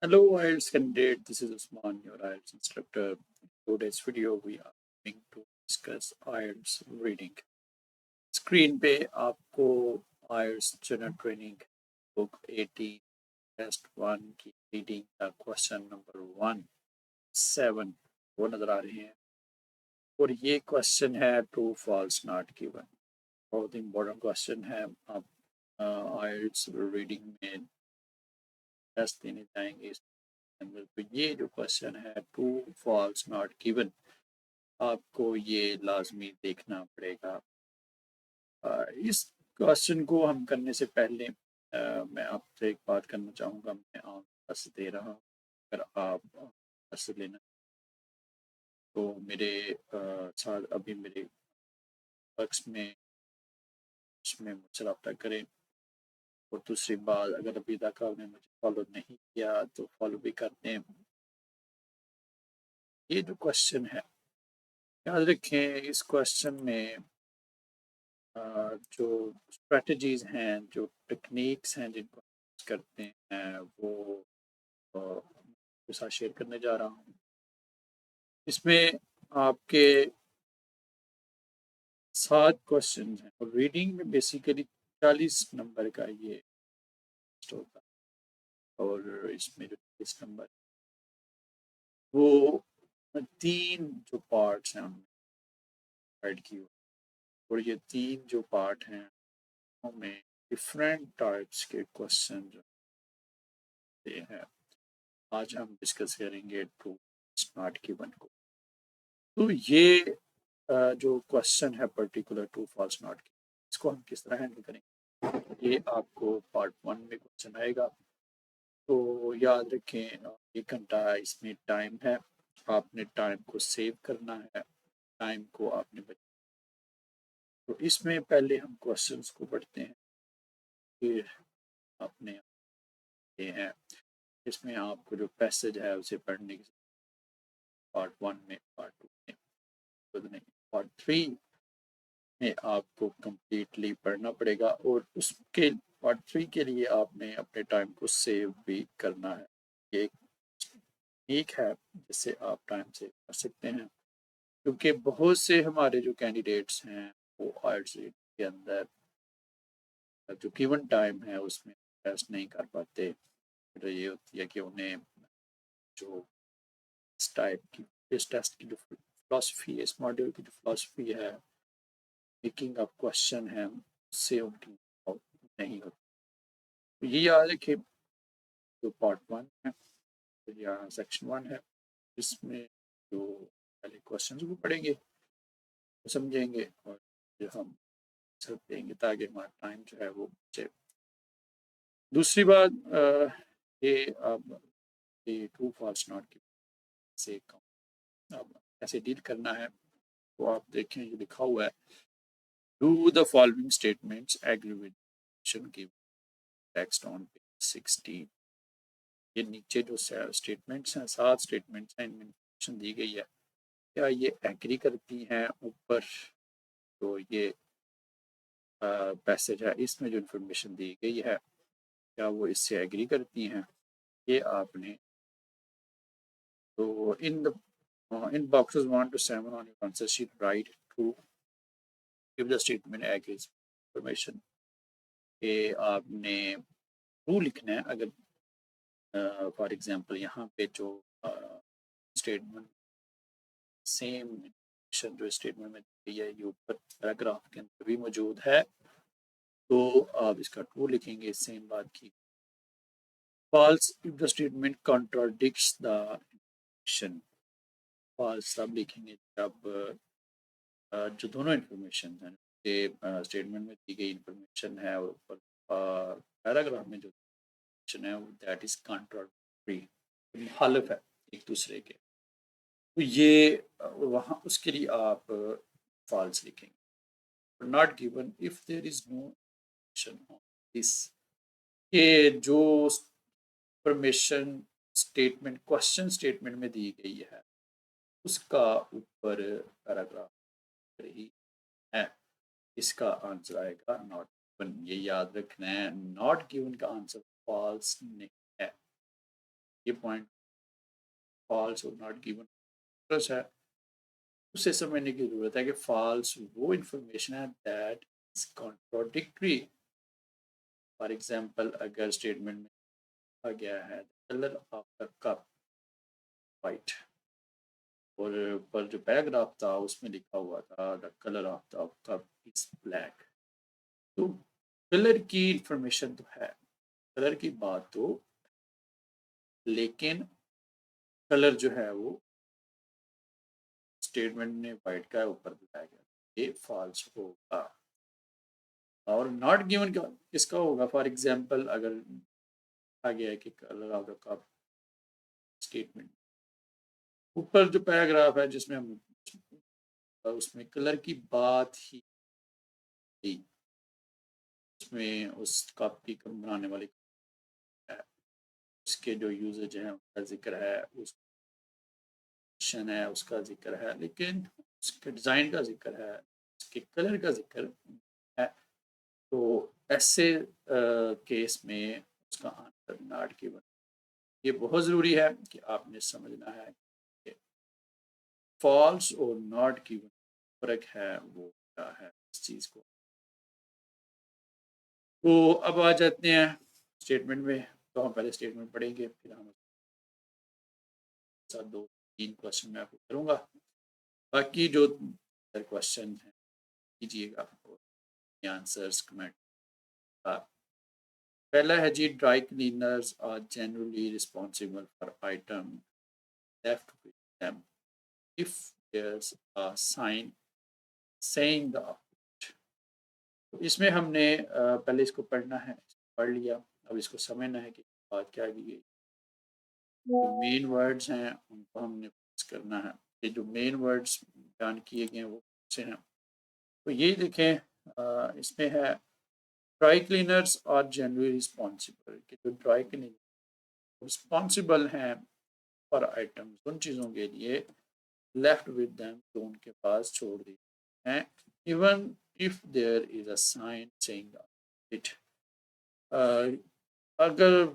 Hello, IELTS candidate. This is Usman, your IELTS instructor. In today's video, we are going to discuss IELTS reading. Screen पे आपको IELTS general training book 80 test 1 की reading का question number 1 7 वो नजर आ रहे हैं और ये क्वेश्चन है ट्रू फॉल्स नॉट गिवन। बहुत इंपॉर्टेंट क्वेश्चन है। आप IELTS रीडिंग में टेस्ट देने जाएंगे इस अंदर, तो ये जो क्वेश्चन है ट्रू फॉल्स नॉट गिवन, आपको ये लाजमी देखना पड़ेगा। इस क्वेश्चन को हम करने से पहले मैं आपसे एक बात करना चाहूँगा। मैं आंसर दे रहा हूँ, अगर आप आंसर लेना तो मेरे साथ अभी मेरे वर्क्स में उसमें मुझसे रब्ता करें। और दूसरी बात, अगर अभी तक आपने मुझे फॉलो नहीं किया तो फॉलो भी कर दें। ये जो क्वेश्चन है, याद रखें इस क्वेश्चन में जो स्ट्रेटजीज हैं, जो टेक्निक्स हैं जिनको करते हैं, वो आपके साथ शेयर करने जा रहा हूँ। इसमें आपके 7 क्वेश्चन हैं और रीडिंग में बेसिकली 40 नंबर का ये टेस्ट होता है। और इसमें जो 40 नंबर वो 3 जो पार्ट्स हैं उनमें डिवाइड की हुई, और ये 3 जो पार्ट हैं उनमें डिफरेंट टाइप्स के क्वेश्चन जो हैं आज हम डिस्कस करेंगे टू स्मार्ट गिवन को। तो ये जो क्वेश्चन है पर्टिकुलर टू फॉल्स नॉट, इसको हम किस तरह हैंडल करेंगे, ये आपको पार्ट 1 में क्वेश्चन आएगा। तो याद रखें 1 घंटा इसमें टाइम है, आपने टाइम को सेव करना है, टाइम को आपने तो इसमें पहले हम क्वेश्चंस को पढ़ते हैं, फिर आपने ये है इसमें आपको जो पैसेज है उसे पढ़ने की पार्ट 1 में, पार्ट 2 में नहीं, पार्ट 3 में आपको कम्प्लीटली पढ़ना पड़ेगा। और उसके पार्ट 3 के लिए आपने अपने टाइम को सेव भी करना है। ये एक है जिससे आप टाइम सेव कर सकते हैं, क्योंकि बहुत से हमारे जो कैंडिडेट्स हैं वो IELTS के अंदर जो गिवन टाइम है उसमें टेस्ट नहीं कर पाते। तो ये होती है कि उन्हें जो इस टाइप की इस टेस्ट की जो फिलॉसफी है, इस मॉड्यूल की जो फिलॉसफी है, मेकिंग अप क्वेश्चन है, उससे उनकी नहीं होती। तो ये याद रखिए, जो पार्ट 1 है या सेक्शन 1 है, इसमें जो पहले क्वेश्चन को पढ़ेंगे समझेंगे और फिर हम आंसर देंगे ताकि हमारा टाइम जो है वो बचे। दूसरी बात, ये अब ये ट्रू फॉल्स नॉट की से अब कैसे डील करना है, तो आप देखें ये लिखा हुआ है, do the following statements agree with given text on page 16। ये नीचे जो स्टेटमेंट्स हैं, 7 स्टेटमेंट्स हैं, इनमें इंफॉर्मेशन दी गई है, क्या ये एग्री करती हैं ऊपर तो ये पैसेज है इसमें जो इन्फॉर्मेशन दी गई है, क्या वो इससे एग्री करती हैं। ये आपने तो in boxes 1 to 7 on your answer sheet write to give the statement agrees information. ये आपने ट्रू लिखना है। अगर फॉर एग्जांपल यहाँ पे जो स्टेटमेंट सेम जो स्टेटमेंट में दी है ये ऊपर पैराग्राफ के अंदर भी मौजूद है, तो आप इसका ट्रू लिखेंगे। सेम बात की false if the statement contradicts the information. False तब लिखेंगे जब जो दोनों इन्फॉर्मेशन है कि स्टेटमेंट में दी गई इन्फॉर्मेशन है और ऊपर पैराग्राफ में जो इन्फॉर्मेशन है दैट इज कॉन्ट्राडिक्टरी, मुखालिफ है एक दूसरे के। तो ये वहाँ उसके लिए आप फॉल्स लिखेंगे। Not given if there is no information on this, ये जो इंफॉर्मेशन स्टेटमेंट क्वेश्चन स्टेटमेंट में दी गई है उसका ऊपर पैराग्राफ ही है, इसका आंसर आएगा नॉट गिवन। ये याद रखना है, नॉट गिवन का आंसर फॉल्स नहीं है। ये पॉइंट फॉल्स और नॉट गिवन है, उसे समझने की जरूरत है कि फॉल्स वो इंफॉर्मेशन है that is contradictory. For example अगर स्टेटमेंट में आ गया है colour of the cup white, और पर जो पैराग्राफ था उसमें लिखा हुआ था the colour of the cup is black, तो कलर की इंफॉर्मेशन तो है, कलर की बात तो, लेकिन कलर जो है वो स्टेटमेंट ने वाइट का ऊपर दिखाया गया, ये फॉल्स होगा। और नॉट गिवन किसका होगा? फॉर एग्जांपल अगर आ गया है कि colour of the cup statement, ऊपर जो पैराग्राफ है जिसमें हम उसमें कलर की बात ही थी, उसमें उस कप की बनाने वाली है, उसके जो यूजेज हैं उसका जिक्र है, उस है उसका जिक्र है, लेकिन उसके डिज़ाइन का जिक्र है, उसके कलर का जिक्र है। तो ऐसे केस में उसका आंसर नॉट गिवन। ये बहुत ज़रूरी है कि आपने समझना है कि फॉल्स और नॉट गिवन फर्क है वो क्या है इस चीज़ को। तो अब आ जाते हैं स्टेटमेंट में। तो हम पहले स्टेटमेंट पढ़ेंगे, फिर हम साथ दो तीन क्वेश्चन मैं आपको करूँगा, बाकी जो क्वेश्चन है कीजिएगा और आंसर्स कमेंट। पहला है जी, dry cleaners are generally responsible for item left with them if there's a sign saying the. तो इसमें हमने पहले इसको पढ़ना है, पढ़ लिया, अब इसको समझना है कि बात क्या की गई। जो मेन वर्ड्स हैं उनको हमने करना है, ये जो मेन वर्ड्स बयान किए गए हैं वो से हैं। तो ये देखें इसमें है dry cleaners are generally responsible, कि जो ड्राई क्लीनर रिस्पॉन्सिबल हैं फॉर आइटम्स, उन चीज़ों के लिए लेफ्ट विद देम, तो उनके पास छोड़ दी हैं, even if there is a sign saying it, अगर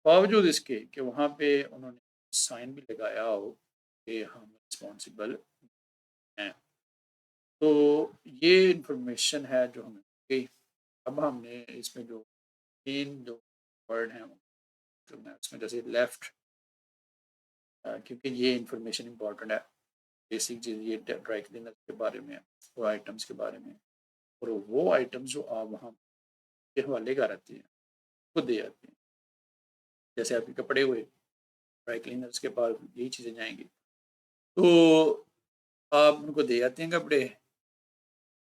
बावजूद इसके कि वहाँ पे उन्होंने साइन भी लगाया हो कि हम रिस्पॉन्सिबल हैं। तो ये इंफॉर्मेशन है जो हमें गई। अब हमने इसमें जो तीन जो वर्ड हैं उसमें जैसे लेफ्ट, क्योंकि ये इंफॉर्मेशन इंपॉर्टेंट है, बेसिक चीज़ ये ड्राई क्लीनर के बारे में, वो आइटम्स के बारे में, और वो आइटम्स जो आप वहाँ के हवाले कर आती हैं खुद दे जाती हैं, जैसे आपके कपड़े हुए ड्राई क्लीनर्स के पास यही चीज़ें जाएंगी, तो आप उनको दे जाते हैं कपड़े,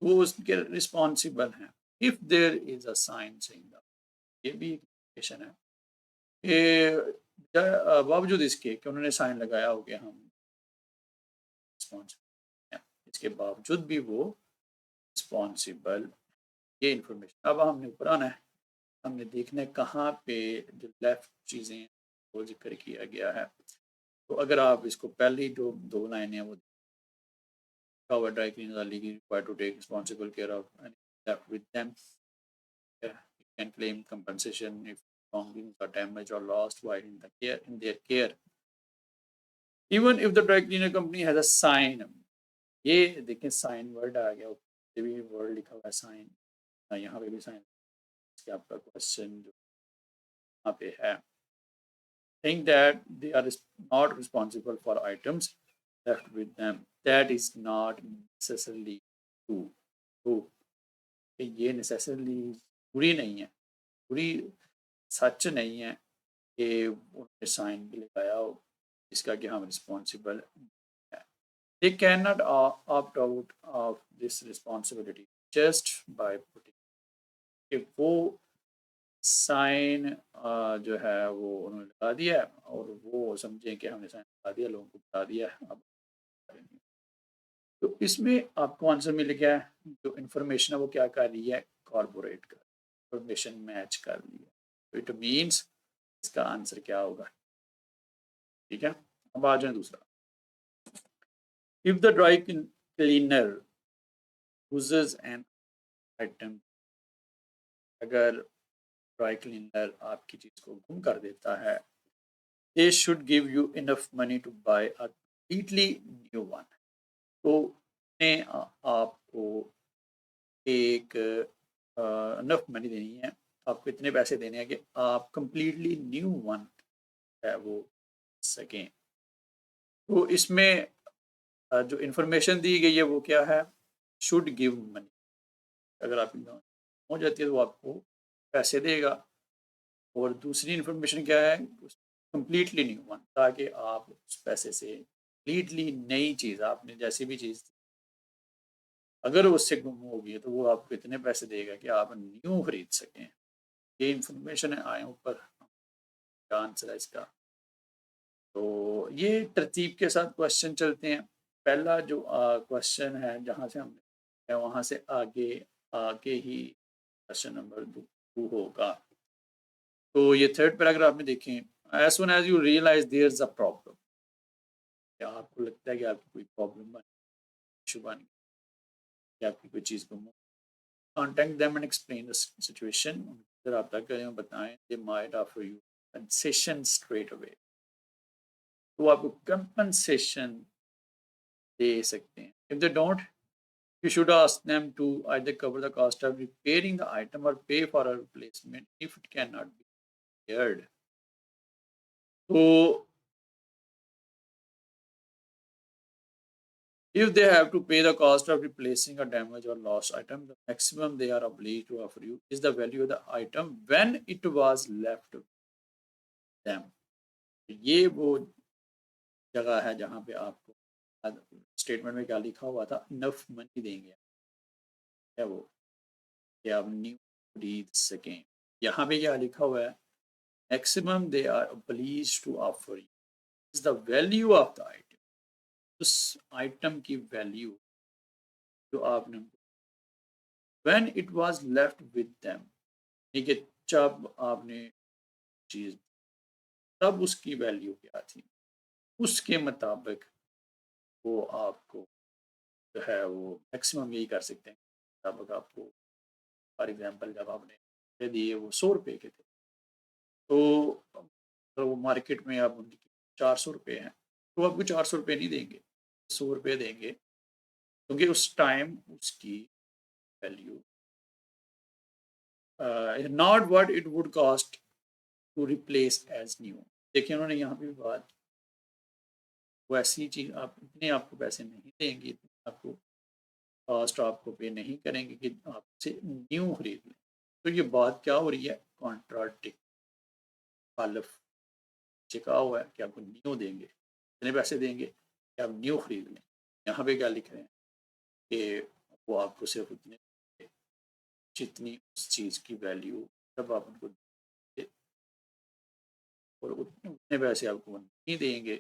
वो उसके रिस्पॉन्सिबल हैं if there is a sign saying that. ये भी क्वेश्चन है कि बावजूद इसके कि उन्होंने साइन लगाया हो गया हम रिस्पॉन्सिबल हैं, इसके बावजूद भी वो रिस्पॉन्सिबल। ये इंफॉर्मेशन अब हमने ऊपर आना है, हमने देखना है कहाँ पे जो लेफ्ट चीज़ें वो जिक्र किया गया है। तो अगर आप इसको पहली जो दो लाइनें हैं वो dry cleaners are legally required to take responsible care of any left with them, you can claim compensation if belongings are damaged or lost while in their care, even if the dry cleaner company has a sign। ये देखें sign word आ गया, ये भी word लिखा हुआ है sign, यहाँ पे भी साइन। आपका क्वेश्चन जो यहाँ पे है, saying that they are not responsible for items left with them, that is not necessarily true। true ये नेसेसरली पूरी नहीं है, पूरी सच नहीं है कि उन्होंने साइन भी लगाया हो इसका कि हम रिस्पॉन्सिबल है। They can not opt out of this responsibility just by putting, कि वो साइन जो है वो उन्होंने लगा दिया और वो समझें कि हमने साइन लगा दिया, लोगों को बता दिया, अब करेंगे। तो इसमें आपको आंसर मिल गया है, जो इन्फॉर्मेशन है वो क्या कर रही है, कॉर्पोरेट कर, इन्फॉर्मेशन मैच कर रही है। तो इट मीन्स इसका आंसर क्या होगा, ठीक है। अब आ जाए दूसरा, if the dry cleaner uses an item, अगर ड्राई क्लीनर आपकी चीज को गुम कर देता है they should give you enough money to buy a completely new one. तो उन्हें आपको एक इनफ मनी देनी है, आपको इतने पैसे देने हैं कि आप कंप्लीटली न्यू वन है वो सकें। तो इसमें जो इंफॉर्मेशन दी गई है वो क्या है, शुड गिव मनी। अगर आप हो जाती है तो आपको पैसे देगा। और दूसरी इंफॉर्मेशन क्या है, कंप्लीटली न्यू वन, ताकि आप उस पैसे से कंप्लीटली नई चीज़, आपने जैसी भी चीज़ अगर उससे गुम होगी तो वो आपको इतने पैसे देगा कि आप न्यू खरीद सकें। ये इंफॉर्मेशन है आए ऊपर, आंसर है इसका। तो ये तरतीब के साथ क्वेश्चन चलते हैं। पहला जो क्वेश्चन है जहाँ से हमने वहाँ से आगे आगे ही क्वेश्चन नंबर 2 होगा। तो ये थर्ड पैराग्राफ में देखें, as soon as you realise there is a problem, क्या आपको लगता है कि आपकी कोई प्रॉब्लम बन इशू बन गई, आपकी कोई चीज़ गुम, contact them and explain the situation, उनसे रब्ता करें और बताएं, they might offer you concession straight away, तो आपको कंपनसेशन दे सकते हैं। If they don't, you should ask them to either cover the cost of repairing the item or pay for a replacement if it cannot be repaired. So, if they have to pay the cost of replacing a damaged or lost item, the maximum they are obliged to offer you is the value of the item when it was left with them. ये वो जगह है जहाँ पे आपको statement में क्या लिखा हुआ था, इनफ मनी देंगे क्या वो, कि आप न्यू खरीद सकें। यहाँ पे क्या लिखा हुआ है, maximum they are obliged to offer you is the value of the item, उस आइटम की वैल्यू जो आपने when it was left with them, ठीक है, जब आपने चीज तब उसकी वैल्यू क्या थी, उसके मुताबिक वो आपको जो है वो मैक्सिमम यही कर सकते हैं। मुताबिक आपको फॉर एग्जांपल जब आपने दिए वो 100 रुपए के थे, तो अगर वो मार्केट में आप उनकी 400 रुपये हैं, तो आपको 400 रुपये नहीं देंगे, 100 रुपये देंगे, क्योंकि उस टाइम उसकी value not what it would cost to replace as new. देखिए उन्होंने यहाँ पे भी बात, वैसी चीज़ आप इतने आपको पैसे नहीं देंगे, इतने आपको कॉस्ट आपको पे नहीं करेंगे कि आपसे न्यू खरीद लें। तो ये बात क्या हो रही है, कॉन्ट्राडिक्ट, मुखालिफ कहा हुआ है कि आपको न्यू देंगे, इतने पैसे देंगे कि आप न्यू खरीद लें। यहाँ पे क्या लिख रहे हैं कि वो आपको सिर्फ उतने जितनी उस चीज़ की वैल्यू जब आप उनको और उतने पैसे आपको नहीं देंगे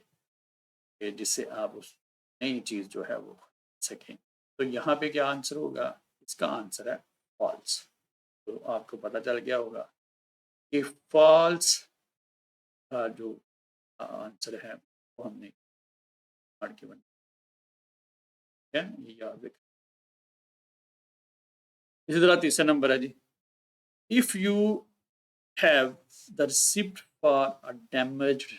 कि जिससे आप उस नई चीज़ जो है वो सकें। तो यहाँ पे क्या आंसर होगा, इसका आंसर है फॉल्स। तो आपको पता चल गया होगा कि फॉल्स का जो आंसर है वो हमने के बन है, ये याद रखें। इसी तरह तीसरा नंबर है जी, if you have the receipt for a damaged,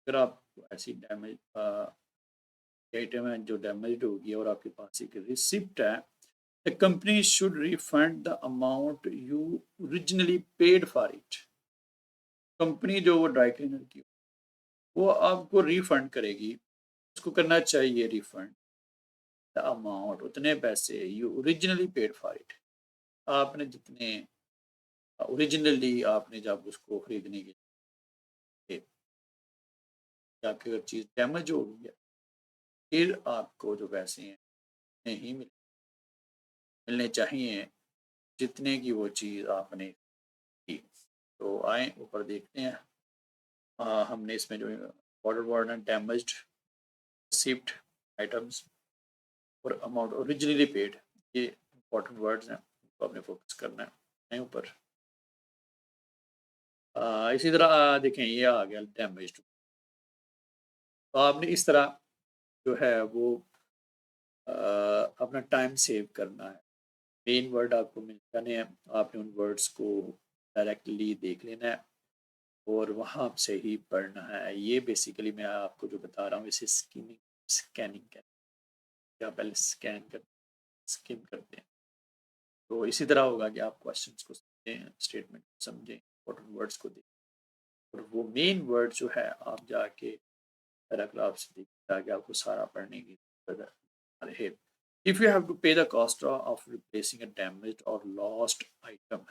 अगर आप ऐसी डैमेज आइटम है जो डैमेज्ड होगी और आपके पास एक रिसिप्ट है, the company should refund the amount you originally paid for it. Company जो वो ड्राई क्लीनर की वो आपको रिफंड करेगी, उसको करना चाहिए रिफंड द अमाउंट, उतने पैसे you originally paid for it, आपने जितने ओरिजिनली आपने जब उसको खरीदने के लिए, आपकी अगर चीज़ डैमेज हो गई है फिर आपको जो पैसे हैं नहीं मिलने चाहिए जितने की वो चीज़ आपने की। तो आए ऊपर देखते हैं, हमने इसमें जो order word and damaged receipt items और अमाउंट ओरिजिनली पेड, ये इंपॉर्टेंट वर्ड्स हैं, तो आपने फोकस करना है ऊपर। इसी तरह देखें ये आ गया डैमेज्ड, तो आपने इस तरह जो है वो अपना टाइम सेव करना है। मेन वर्ड आपको मिल जाने हैं, आपने उन वर्ड्स को डायरेक्टली देख लेना है और वहाँ से ही पढ़ना है। ये बेसिकली मैं आपको जो बता रहा हूँ इसे स्कैनिंग कहते हैं। आप पहले स्किम करते हैं। तो इसी तरह होगा कि आप क्वेश्चंस को समझें, स्टेटमेंट को समझें, इंपॉर्टेंट वर्ड्स को देखें और वो मेन वर्ड जो है आप जाके पैराग्राफ से देखिए ताकि आपको सारा पढ़ने की जरूरत रहे। If you have to pay the cost of replacing a damaged or lost item,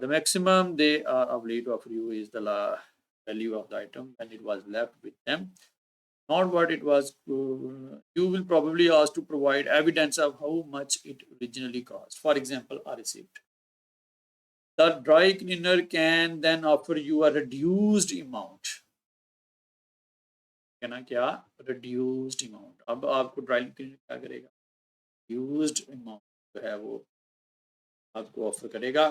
the maximum they are obliged to offer you is the value of the item when it was left with them, not what it was. You will probably ask to provide evidence of how much it originally cost. For example, a receipt. The dry cleaner can then offer you a reduced amount. क्या reduced amount. अब आपको dry cleaner क्या करेगा, reduced amount जो है वो आपको offer करेगा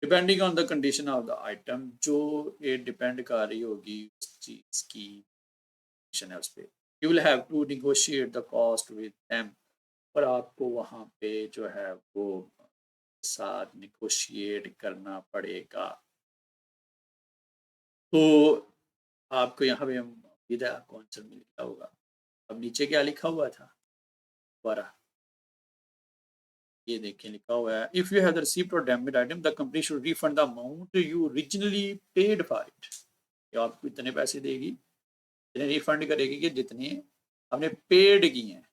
depending on the condition of the item, जो ये डिपेंड कर रही होगी उस चीज की कंडीशन है उस पर। You will have to negotiate the cost with them, पर आपको वहाँ पे जो है वो साथ निगोशिएट करना पड़ेगा। तो आपको यहाँ पे उम्मीद है आपको आंसर मिल गया होगा। अब नीचे क्या लिखा हुआ था दोबारा, ये देखिए लिखा हुआ है, if you have the receipt और damaged item the company should refund the amount you originally paid for it. आपको इतने पैसे देगी, इतने रिफंड करेगी कि जितने आपने पेड किए हैं।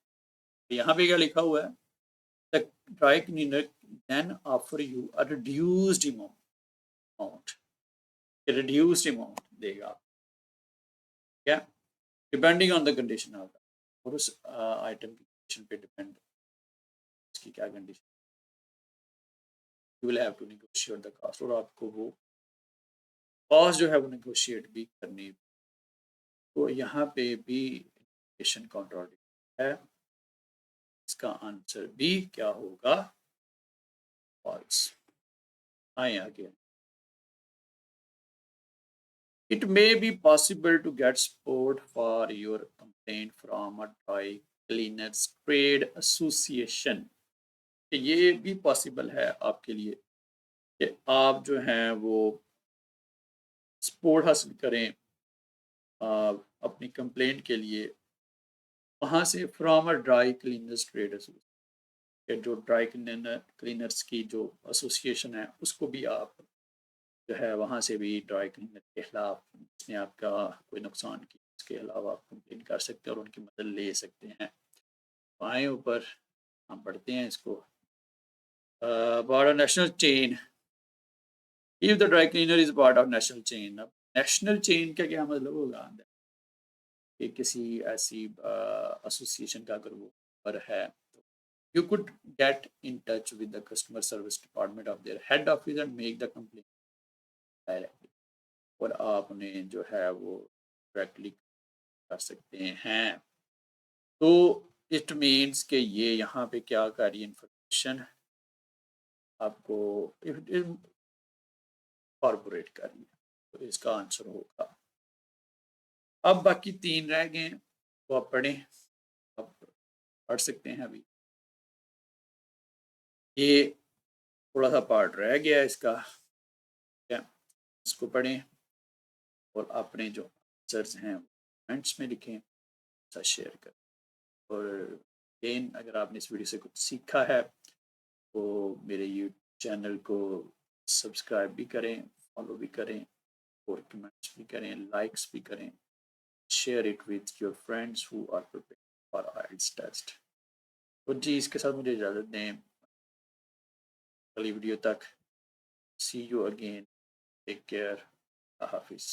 यहाँ पे क्या लिखा हुआ है, the dry cleaner then offer you a reduced amount, reduced amount देगा, क्या depending on the condition of the, और उस आइटम की कंडीशन पे डिपेंड उसकी क्या condition, you will have to negotiate the cost, और आपको वो कॉस्ट जो है वो नेगोशिएट भी करनी। तो यहाँ पे भी इंफॉर्मेशन कॉन्ट्राडिक्ट है, इसका आंसर भी क्या होगा, फॉल्स। आए आगे, it may be possible to get support for your complaint from a dry cleaners trade association। ये भी पॉसिबल है आपके लिए कि आप जो हैं वो सपोर्ट हासिल करें अपनी कंप्लेंट के लिए वहाँ से, from a dry cleaners trade association, जो ड्राई क्लीनर्स की जो एसोसिएशन है उसको भी आप जो है वहाँ से भी ड्राई क्लीनर के खिलाफ जिसने आपका कोई नुकसान किया उसके अलावा आप कंप्लेन कर सकते हैं और उनकी मदद ले सकते हैं। आए ऊपर हम पढ़ते हैं इसको, part of national chain, if the dry cleaner is part of national chain. अब नेशनल चेन का क्या मतलब होगा कि किसी ऐसी एसोसिएशन का अगर वो पर है तो you could get in touch with the customer service department of their head office and make the complaint directly, और आपने जो है वो डायरेक्टली कर सकते हैं। तो इट मीन्स कि ये यहाँ पे क्या कर रही है, इंफॉर्मेशन आपको कॉर्पोरेट कर रही है, तो इसका आंसर होगा। अब बाकी तीन रह गए हैं वो आप पढ़ें, आप पढ़ सकते हैं। अभी ये थोड़ा सा पार्ट रह गया है इसका, क्या इसको पढ़ें और अपने जो आंसर्स हैं कमेंट्स में लिखें, साथ शेयर करें। और अगेन अगर आपने इस वीडियो से कुछ सीखा है तो मेरे यूट्यूब चैनल को सब्सक्राइब भी करें, फॉलो भी करें और कमेंट्स भी करें, लाइक्स भी करें, share it with your friends who are preparing for IELTS test. तो जी इसके साथ मुझे इजाज़त दें, अगली वीडियो तक, सी यू अगेन, टेक केयर, हाफिज़।